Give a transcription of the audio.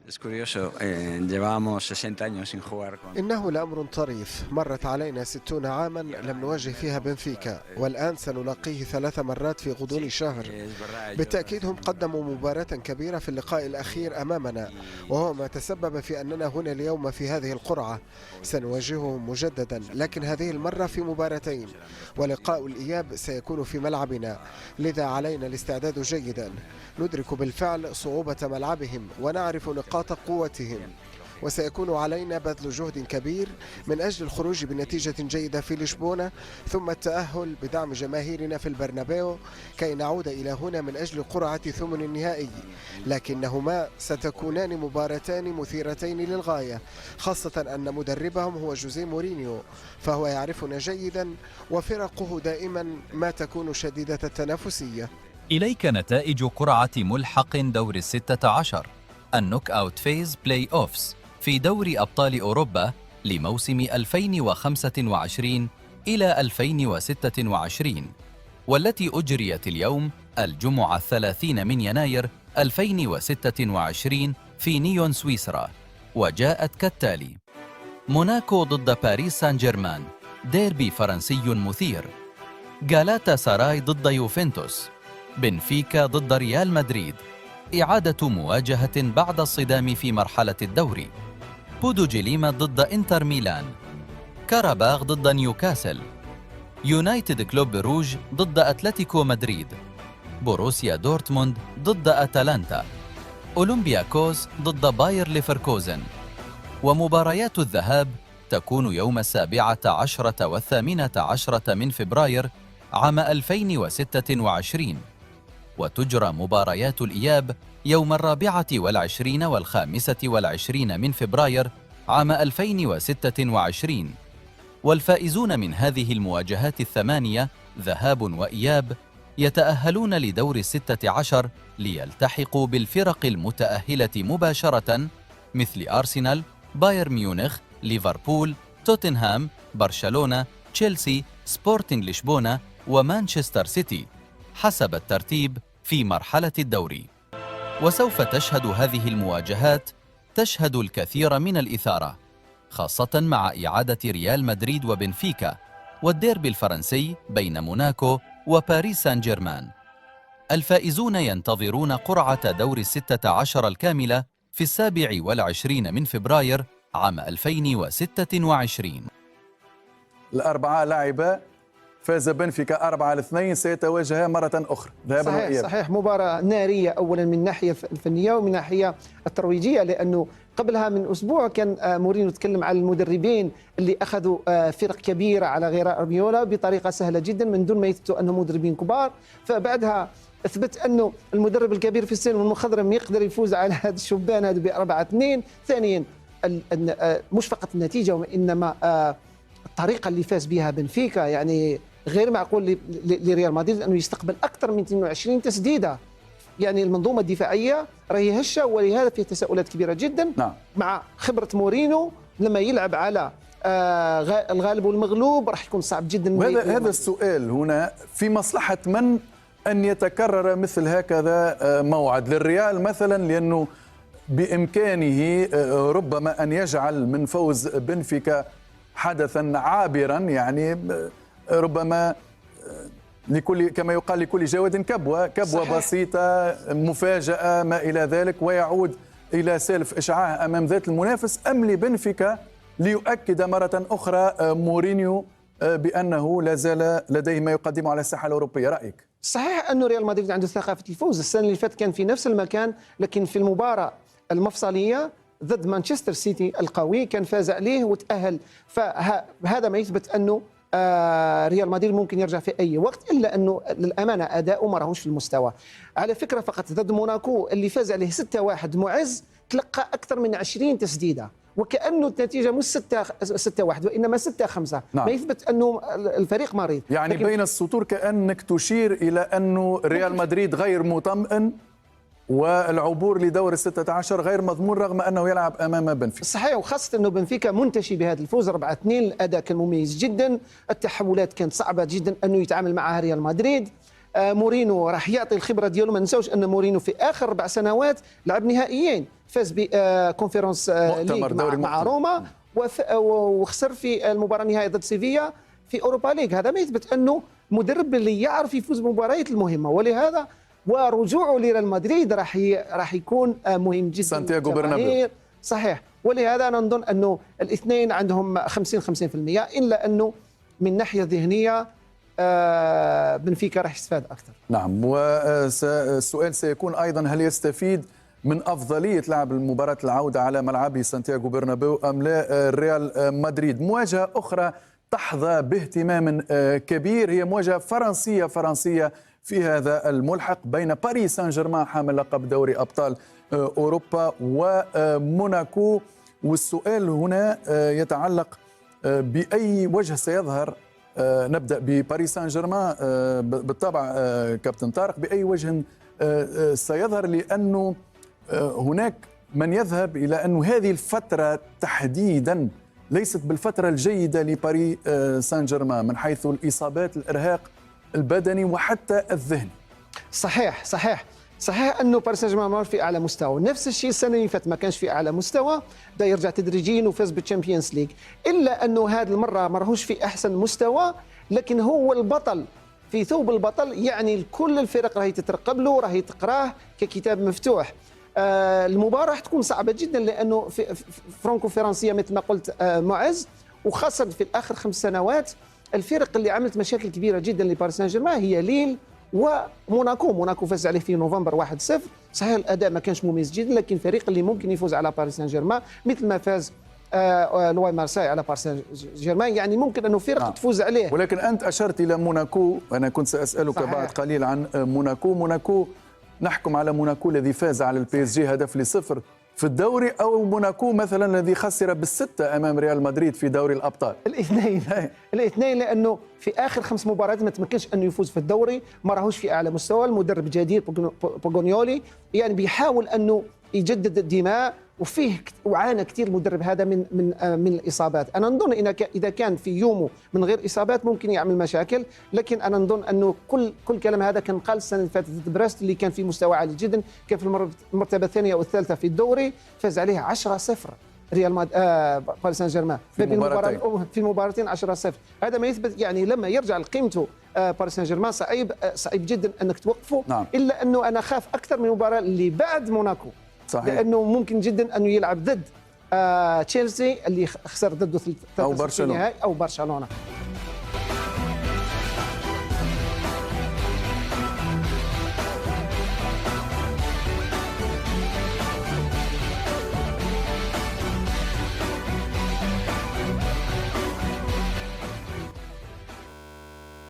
Es curioso, llevábamos 60 años sin jugar con... إنه لأمر طريف. مرت علينا 60 عاما لم نواجه فيها بنفيكا، والآن سنلاقيه 3 مرات في غضون شهر. Es verdad, بالتأكيد هم قدموا مباراة كبيرة في اللقاء الأخير أمامنا، وهو ما تسبب في أننا هنا اليوم في هذه القرعة. سنواجههم مجددا، لكن هذه المرة في مباراتين، ولقاء الإياب سيكون في ملعبنا، لذا علينا الاستعداد جيدا. ندرك بالفعل صعوبة ملعبهم ونعرف نقاط قوتهم، وسيكون علينا بذل جهد كبير من أجل الخروج بنتيجة جيدة في لشبونة، ثم التأهل بدعم جماهيرنا في البرنابيو كي نعود إلى هنا من أجل قرعة ثمن النهائي. لكنهما ستكونان مباراتان مثيرتين للغاية، خاصة أن مدربهم هو جوزيه مورينيو، فهو يعرفنا جيدا، وفرقه دائما ما تكون شديدة التنافسية. إليك نتائج قرعة ملحق دور 16 النوك أوت فيز بلاي أوفس في دوري أبطال أوروبا لموسم 2025 إلى 2026، والتي أجريت اليوم الجمعة 30 من يناير 2026 في نيون سويسرا، وجاءت كالتالي: موناكو ضد باريس سان جيرمان، ديربي فرنسي مثير. غالاتا ساراي ضد يوفنتوس، بنفيكا ضد ريال مدريد، إعادة مواجهة بعد الصدام في مرحلة الدوري. بودو جليمة ضد إنتر ميلان، كاراباغ ضد نيوكاسل، يونايتد كلوب روج ضد أتلتيكو مدريد، بوروسيا دورتموند ضد أتلانتا، أولمبياكوس ضد باير ليفركوزن. ومباريات الذهاب تكون يوم 17 و18 من فبراير عام 2026، وتجرى مباريات الإياب يوم 24 و25 من فبراير عام 2026. والفائزون من هذه المواجهات الثمانية ذهاب وإياب يتأهلون لدور 16 ليلتحقوا بالفرق المتأهلة مباشرة مثل أرسنال، بايرن ميونخ، ليفربول، توتنهام، برشلونة، تشيلسي، سبورتينغ لشبونة ومانشستر سيتي حسب الترتيب في مرحلة الدوري. وسوف تشهد هذه المواجهات الكثير من الإثارة، خاصة مع إعادة ريال مدريد وبنفيكا، والديربي الفرنسي بين موناكو وباريس سان جيرمان. الفائزون ينتظرون قرعة دور 16 الكاملة في 27 من فبراير عام 2026. الأربعة لاعبة فاز بنفيكا 4-2، سيتواجها مرة أخرى ذهابا وإيابا. صحيح، مباراة نارية أولا من الناحية الفنية ومن الناحية الترويجية، لأنه قبلها من أسبوع كان مورينيو يتكلم عن المدربين اللي أخذوا فرق كبيرة على غرار أرميولا بطريقة سهلة جدا من دون ما يثبتوا أنهم مدربين كبار. فبعدها اثبت أنه المدرب الكبير في السن والمخضرم يقدر يفوز على هذا الشبان هذا ب4-2. ثانيا مش فقط النتيجة وإنما الطريقة اللي فاز بها بنفيكا، يعني غير معقول لريال مدريد أنه يستقبل أكثر من 22 تسديدة. يعني المنظومة الدفاعية راهي هشة، ولهذا فيها تساؤلات كبيرة جدا. نعم. مع خبرة مورينو لما يلعب على الغالب والمغلوب راح يكون صعب جدا. وهذا السؤال هنا في مصلحة من أن يتكرر مثل هكذا موعد للريال مثلا، لأنه بإمكانه ربما أن يجعل من فوز بنفيكا حدثا عابرا، يعني ربما لكل كما يقال لكل جواد كبوة صحيح. بسيطة، مفاجأة، ما إلى ذلك، ويعود إلى سالف إشعاع أمام ذات المنافس، أم لبنفيكا ليؤكد مرة أخرى مورينيو بأنه لا زال لديه ما يقدمه على الساحة الأوروبية؟ رأيك؟ صحيح أنه ريال مدريد عنده ثقافة الفوز. السنة اللي فاتت كان في نفس المكان، لكن في المباراة المفصلية ضد مانشستر سيتي القوي كان فاز عليه وتأهل. فهذا ما يثبت أنه ريال مدريد ممكن يرجع في أي وقت، إلا أنه للأمانة أداؤه ما راهوش في المستوى. على فكرة فقط ضد موناكو اللي فاز عليه 6-1 معز تلقى أكثر من 20 تسديدة، وكأنه النتيجة مش 6-1 وإنما 6-5. نعم. ما يثبت أنه الفريق مريض. يعني بين السطور كأنك تشير إلى أنه ريال مدريد غير مطمئن والعبور لدور 16 غير مضمون رغم أنه يلعب أمام بنفيكا. صحيح، وخاصة أنه بنفيكا منتشي بهذا الفوز 4-2. الأداء كان مميز جدا، التحولات كانت صعبة جدا أنه يتعامل معها ريال مدريد. مورينو راح يعطي الخبره ديالو. ما نساوش ان مورينو في اخر 4 سنوات لعب نهائيين، فاز بكونفرنس ليج مع روما وخسر في المباراه النهائيه ضد سيفيا في اوروبا ليج. هذا ما يثبت انه مدرب اللي يعرف يفوز بالمباريات المهمه، ولهذا ورجوعه لريال مدريد راح يكون مهم جدا. سانتياغو برنابيو صحيح، ولهذا انا نظن انه الاثنين عندهم 50-50%، الا انه من ناحيه ذهنيه بنفيكا راح يستفاد اكثر. نعم، والسؤال سيكون ايضا هل يستفيد من افضليه لعب المباراه العوده على ملعبه سانتياغو برنابيو ام لا ريال مدريد؟ مواجهه اخرى تحظى باهتمام كبير، هي مواجهه فرنسيه في هذا الملحق بين باريس سان جيرمان حامل لقب دوري ابطال اوروبا وموناكو. والسؤال هنا يتعلق باي وجه سيظهر، نبدا بباريس سان جيرمان بالطبع كابتن طارق، باي وجه سيظهر؟ لانه هناك من يذهب الى انه هذه الفتره تحديدا ليست بالفتره الجيده لباريس سان جيرمان من حيث الاصابات، الارهاق البدني وحتى الذهني. صحيح انه باريس سان جيرمان في اعلى مستوى، نفس الشيء السنه اللي فاتت ما كانش في اعلى مستوى، بدا يرجع تدريجيا وفاز بالتشامبيونز ليج، الا انه هذه المره ما راهوش في احسن مستوى، لكن هو البطل في ثوب البطل. يعني كل الفرق راهي تترقب له، راهي تقراه ككتاب مفتوح. المباراه راح تكون صعبه جدا، لانه فرانكو فرنسيه مثل ما قلت معز، وخاصه في الاخر 5 سنوات الفرق اللي عملت مشاكل كبيره جدا لباريس سان جيرمان هي ليل وموناكو فاز عليه في نوفمبر 1-0. صحيح الاداء ما كانش مميز جدا، لكن فريق اللي ممكن يفوز على باريس سان جيرمان مثل ما فاز لواي مارساي على باريس سان جيرمان، يعني ممكن انه فرق تفوز عليه. ولكن انت اشرت الى موناكو، انا كنت ساسالك بعد قليل عن موناكو. نحكم على موناكو الذي فاز على البي اس جي هدف ل0 في الدوري، او موناكو مثلا الذي خسر بال6 امام ريال مدريد في دوري الابطال؟ الاثنين لانه في اخر 5 مباريات ما تمكنش انه يفوز في الدوري، ما راهوش في اعلى مستوى. المدرب جديد بوغونيولي يعني بيحاول انه يجدد الدماء، وعانى كثير المدرب هذا من الاصابات. انا نظن اذا كان في يومه من غير اصابات ممكن يعمل مشاكل، لكن انا نظن انه كل كلام هذا كان قال السنه اللي فاتت ضد بريست اللي كان في مستوى عالي جدا، كان في المرتبه الثانيه او الثالثه في الدوري، فاز عليه 10-0 ريال باريس سان جيرمان في مباراتين 10-0. هذا ما يثبت يعني لما يرجع لقيمته باريس سان جيرمان صعيب جدا انك توقفه. نعم. الا انه انا خاف اكثر من المباراه اللي بعد موناكو. صحيح. لانه ممكن جدا انه يلعب ضد تشيلسي اللي خسر ضده او برشلونه. او برشلونه.